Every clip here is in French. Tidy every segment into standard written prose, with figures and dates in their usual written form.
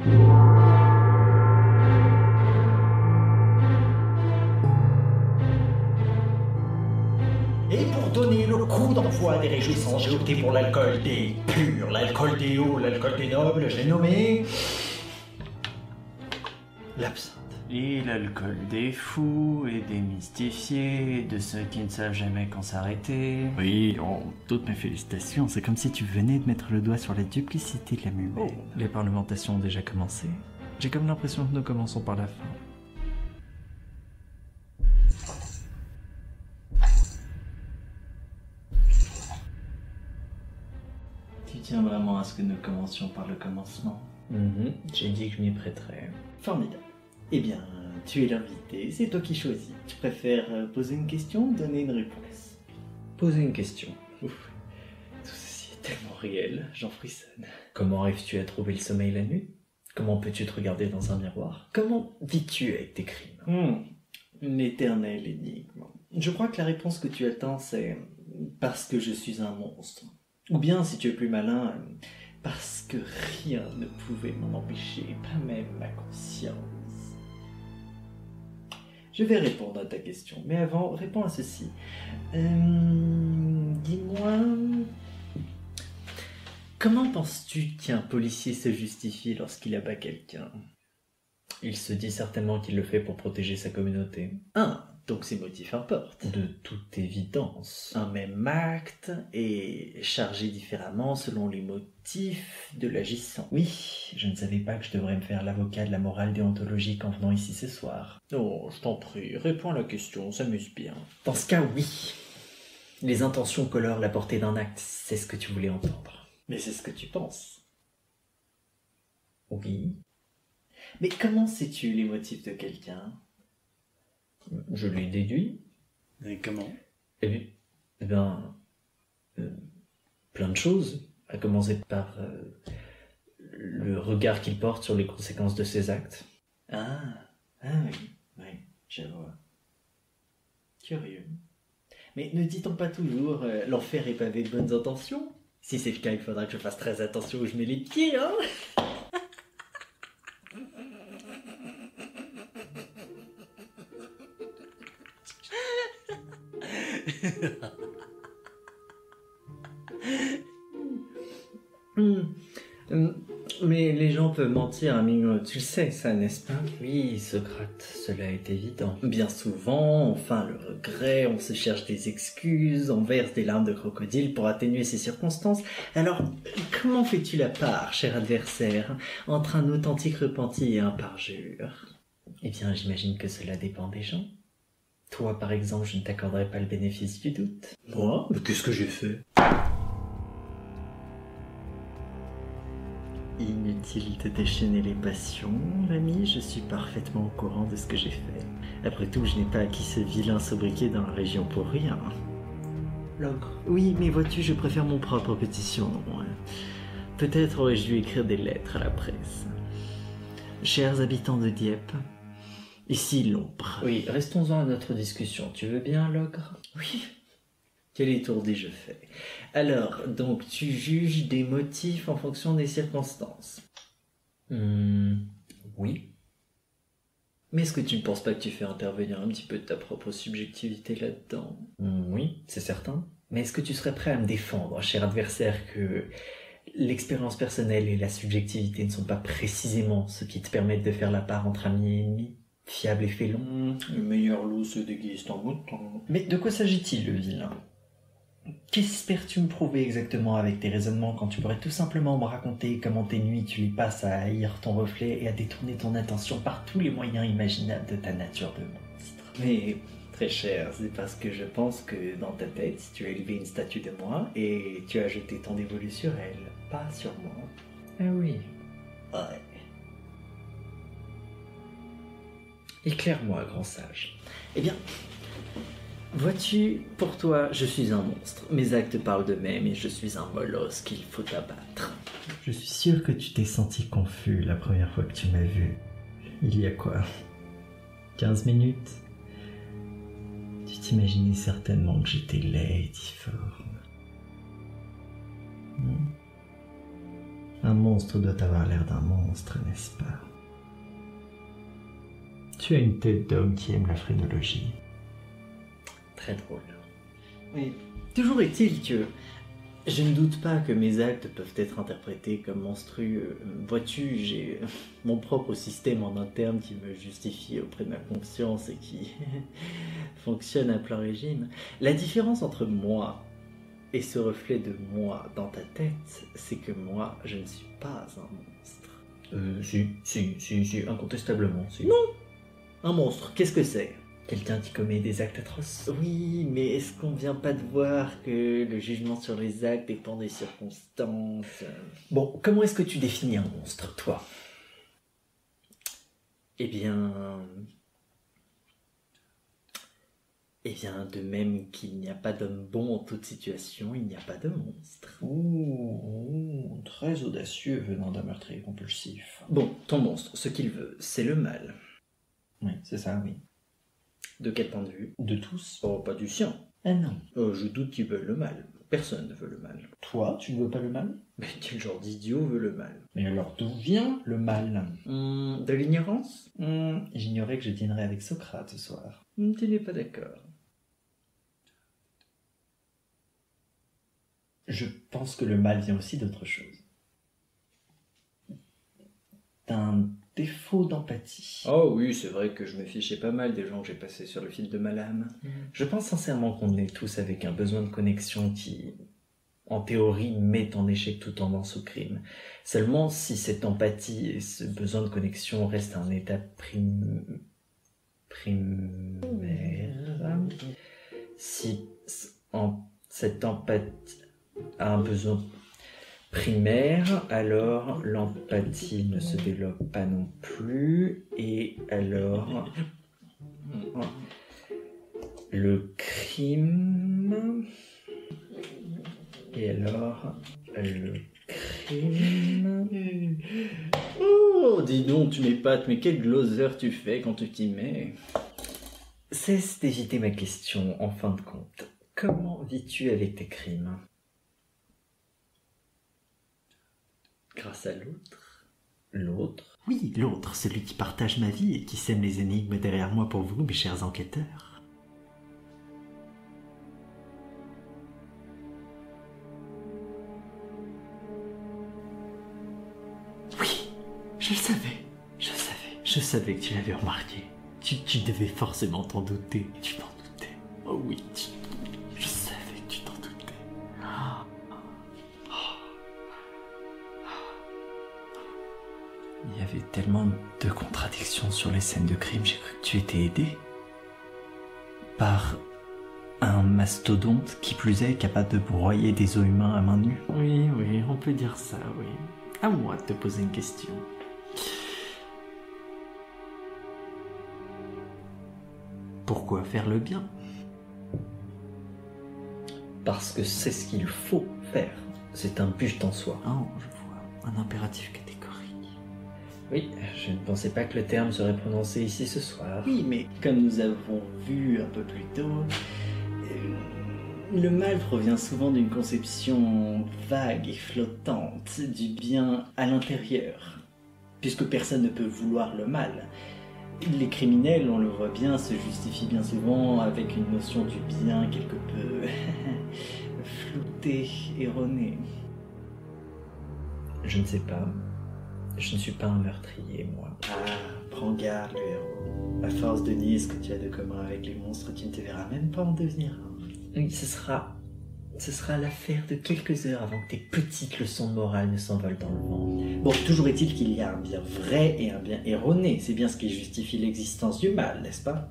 Et pour donner le coup d'envoi des réjouissances, j'ai opté pour l'alcool des purs, l'alcool des hauts, l'alcool des nobles, je l'ai nommé... l'absinthe. Et l'alcool des fous et des mystifiés, de ceux qui ne savent jamais quand s'arrêter. Oui, toutes mes félicitations, c'est comme si tu venais de mettre le doigt sur la duplicité de la humaine. Oh, les parlementations ont déjà commencé. J'ai comme l'impression que nous commençons par la fin. Tu tiens vraiment à ce que nous commencions par le commencement? J'ai dit que je m'y prêterais. Formidable. Eh bien, tu es l'invité, c'est toi qui choisis. Tu préfères poser une question ou donner une réponse? Poser une question. Ouf, tout ceci est tellement réel, j'en frissonne. Comment arrives-tu à trouver le sommeil la nuit? Comment peux-tu te regarder dans un miroir? Comment vis-tu avec tes crimes? Une éternelle énigme. Je crois que la réponse que tu attends, c'est parce que je suis un monstre. Ou bien, si tu es plus malin, parce que rien ne pouvait m'en empêcher, pas même ma conscience. Je vais répondre à ta question, mais avant, réponds à ceci. Dis-moi... Comment penses-tu qu'un policier se justifie lorsqu'il abat quelqu'un? Il se dit certainement qu'il le fait pour protéger sa communauté. Donc ses motifs importent. De toute évidence. Un même acte est chargé différemment selon les motifs de l'agissant. Oui, je ne savais pas que je devrais me faire l'avocat de la morale déontologique en venant ici ce soir. Oh, je t'en prie, réponds à la question, on s'amuse bien. Dans ce cas, oui. Les intentions colorent la portée d'un acte, c'est ce que tu voulais entendre. Mais c'est ce que tu penses. Oui. Mais comment sais-tu les motifs de quelqu'un? Je l'ai déduit. Et comment? Eh bien, plein de choses. À commencer par le regard qu'il porte sur les conséquences de ses actes. Oui, je vois. Curieux. Mais ne dit-on pas toujours l'enfer est pavé de bonnes intentions? Si c'est le cas, il faudra que je fasse très attention où je mets les pieds, hein. Mais les gens peuvent mentir, amigo, tu le sais ça, n'est-ce pas? Oui, Socrate, cela est évident. Bien souvent, enfin le regret, on se cherche des excuses, on verse des larmes de crocodile pour atténuer ces circonstances. Alors, comment fais-tu la part, cher adversaire, entre un authentique repenti et un parjure? Eh bien, j'imagine que cela dépend des gens. Toi, par exemple, je ne t'accorderai pas le bénéfice du doute. Moi? Mais qu'est-ce que j'ai fait? Inutile de déchaîner les passions, l'ami, je suis parfaitement au courant de ce que j'ai fait. Après tout, je n'ai pas acquis ce vilain sobriquet dans la région pour rien. L'ogre. Oui, mais vois-tu, je préfère mon propre petit surnom. Peut-être aurais-je dû écrire des lettres à la presse. Chers habitants de Dieppe, ici l'ombre. Oui, restons-en à notre discussion. Tu veux bien, l'ogre? Oui. Quel étourdi je fais. Alors, donc, tu juges des motifs en fonction des circonstances? Oui. Mais est-ce que tu ne penses pas que tu fais intervenir un petit peu de ta propre subjectivité là-dedans? Oui, c'est certain. Mais est-ce que tu serais prêt à me défendre, cher adversaire, que l'expérience personnelle et la subjectivité ne sont pas précisément ce qui te permettent de faire la part entre amis et ennemis, fiable et félon? Le meilleur loup se déguise en mouton. Mais de quoi s'agit-il, le vilain? Qu'espères-tu me prouver exactement avec tes raisonnements quand tu pourrais tout simplement me raconter comment tes nuits tu les passes à haïr ton reflet et à détourner ton attention par tous les moyens imaginables de ta nature de monstre? Mais, très cher, c'est parce que je pense que dans ta tête, tu as élevé une statue de moi et tu as jeté ton dévolu sur elle, pas sur moi. Ah oui. Ouais. Éclaire-moi, grand sage. Eh bien, vois-tu, pour toi, je suis un monstre. Mes actes parlent d'eux-mêmes et je suis un molosse qu'il faut abattre. Je suis sûr que tu t'es senti confus la première fois que tu m'as vu. Il y a quoi? 15 minutes? Tu t'imaginais certainement que j'étais laid et difforme. Un monstre doit avoir l'air d'un monstre, n'est-ce pas? Tu as une tête d'homme qui aime la phrénologie. Très drôle. Oui. Toujours est-il que je ne doute pas que mes actes peuvent être interprétés comme monstrueux. Vois-tu, j'ai mon propre système en interne qui me justifie auprès de ma conscience et qui fonctionne à plein régime. La différence entre moi et ce reflet de moi dans ta tête, c'est que moi, je ne suis pas un monstre. Si, incontestablement, si. Non. Un monstre, qu'est-ce que c'est? Quelqu'un qui commet des actes atroces. Oui, mais est-ce qu'on vient pas de voir que le jugement sur les actes dépend des circonstances? Bon, comment est-ce que tu définis un monstre, toi? Eh bien, de même qu'il n'y a pas d'homme bon en toute situation, il n'y a pas de monstre. Ouh, très audacieux venant d'un meurtrier compulsif. Bon, ton monstre, ce qu'il veut, c'est le mal. Oui, c'est ça, oui. De quel point de vue? De tous? Oh, pas du sien. Ah non. Je doute qu'ils veulent le mal. Personne ne veut le mal. Toi, tu ne veux pas le mal? Mais quel genre d'idiot veut le mal? Mais alors, d'où vient le mal? De l'ignorance? J'ignorais que je dînerais avec Socrate ce soir. Tu n'es pas d'accord. Je pense que le mal vient aussi d'autre chose. D'un défaut d'empathie. Oh oui, c'est vrai que je me fichais pas mal des gens que j'ai passés sur le fil de ma lame. Je pense sincèrement qu'on est tous avec un besoin de connexion qui, en théorie, met en échec toute tendance au crime. Seulement, si cette empathie et ce besoin de connexion restent à un état primaire, si cette empathie a un besoin primaire, alors l'empathie ne se développe pas non plus, et alors le crime, Oh, dis donc, tu m'épates, mais quel gloser tu fais quand tu t'y mets? Cesse d'éviter ma question, en fin de compte. Comment vis-tu avec tes crimes? Grâce à l'autre. L'autre? Oui, l'autre, celui qui partage ma vie et qui sème les énigmes derrière moi pour vous, mes chers enquêteurs. Oui, je le savais, je savais que tu l'avais remarqué. Tu devais forcément t'en douter, tu t'en doutais. Oh oui, je savais que tu t'en doutais. Il y avait tellement de contradictions sur les scènes de crime, j'ai cru que tu étais aidé par un mastodonte qui plus est capable de broyer des os humains à main nue. Oui, on peut dire ça, oui. À moi de te poser une question. Pourquoi faire le bien? Parce que c'est ce qu'il faut faire. C'est un but en soi. Oh, je vois. Un impératif catégorique. Oui, je ne pensais pas que le terme serait prononcé ici ce soir. Oui, mais comme nous avons vu un peu plus tôt, le mal provient souvent d'une conception vague et flottante du bien à l'intérieur, puisque personne ne peut vouloir le mal. Les criminels, on le voit bien, se justifient bien souvent avec une notion du bien quelque peu floutée, erronée. Je ne sais pas. Je ne suis pas un meurtrier, moi. Ah, prends garde, le héros. À force de nier ce que tu as de commun avec les monstres, tu ne te verras même pas en devenir un. Oui, ce sera l'affaire de quelques heures avant que tes petites leçons de morale ne s'envolent dans le vent. Bon, toujours est-il qu'il y a un bien vrai et un bien erroné. C'est bien ce qui justifie l'existence du mal, n'est-ce pas?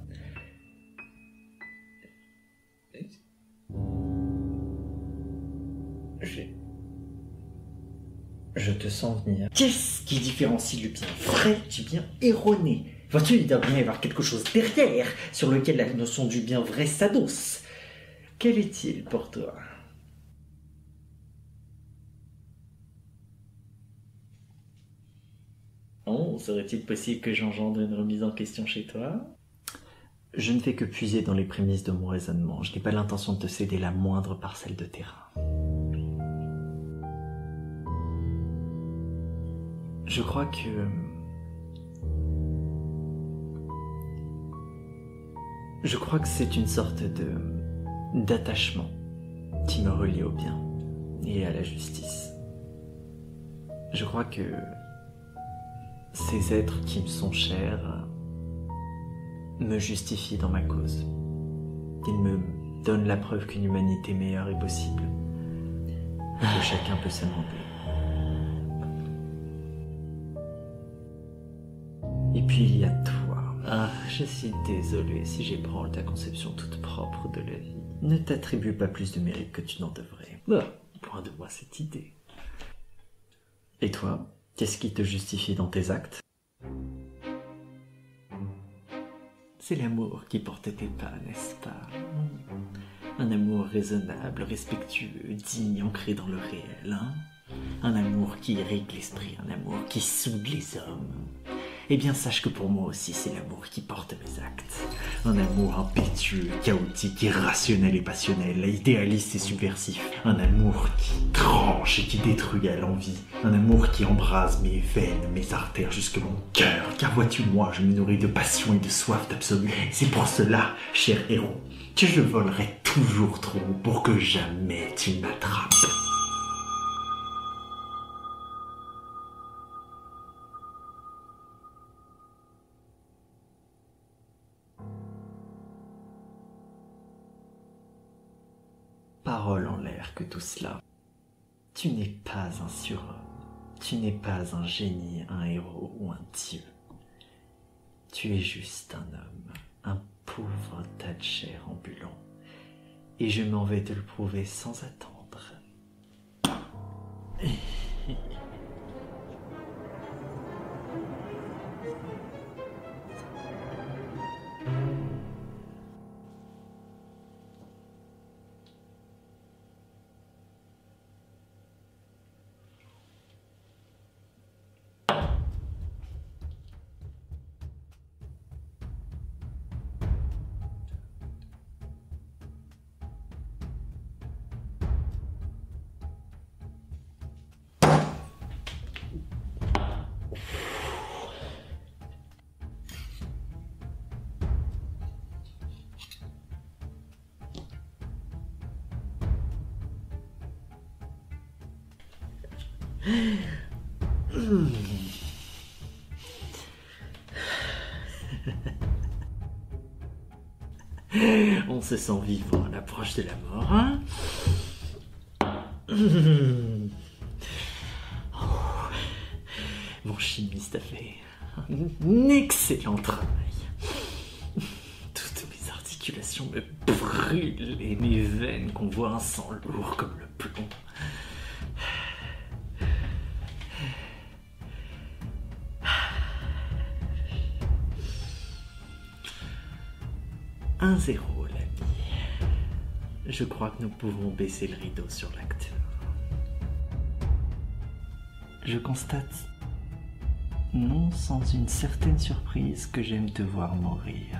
Je te sens venir. Qu'est-ce qui différencie le bien vrai du bien erroné? Vois-tu, il doit bien y avoir quelque chose derrière sur lequel la notion du bien vrai s'adosse. Quel est-il pour toi? Oh, serait-il possible que j'engendre une remise en question chez toi? Je ne fais que puiser dans les prémices de mon raisonnement. Je n'ai pas l'intention de te céder la moindre parcelle de terrain. Je crois que c'est une sorte d'attachement qui me relie au bien et à la justice. Je crois que ces êtres qui me sont chers me justifient dans ma cause. Ils me donnent la preuve qu'une humanité meilleure est possible, que chacun peut s'amender. Et puis il y a toi. Ah, je suis désolé si j'ébranle ta conception toute propre de la vie. Ne t'attribue pas plus de mérite que tu n'en devrais. Point de moi cette idée. Et toi, qu'est-ce qui te justifie dans tes actes? C'est l'amour qui porte tes pas, n'est-ce pas? Un amour raisonnable, respectueux, digne, ancré dans le réel, hein? Un amour qui irrigue l'esprit, un amour qui soude les hommes. Eh bien, sache que pour moi aussi, c'est l'amour qui porte mes actes. Un amour impétueux, chaotique, irrationnel et passionnel, idéaliste et subversif. Un amour qui tranche et qui détruit à l'envi. Un amour qui embrase mes veines, mes artères jusque mon cœur. Car vois-tu, moi, je me nourris de passion et de soif d'absolu. C'est pour cela, cher héros, que je volerai toujours trop haut pour que jamais tu m'attrapes. Parole en l'air que tout cela. Tu n'es pas un surhomme, tu n'es pas un génie, un héros ou un dieu. Tu es juste un homme, un pauvre tas de chair ambulant, et je m'en vais te le prouver sans attendre. On se sent vivant à l'approche de la mort, hein? Mon chimiste a fait un excellent travail. Toutes mes articulations me brûlent et mes veines convoient un sang lourd comme le plomb. 1-0, l'ami. Je crois que nous pouvons baisser le rideau sur l'acte. Je constate, non sans une certaine surprise, que j'aime te voir mourir.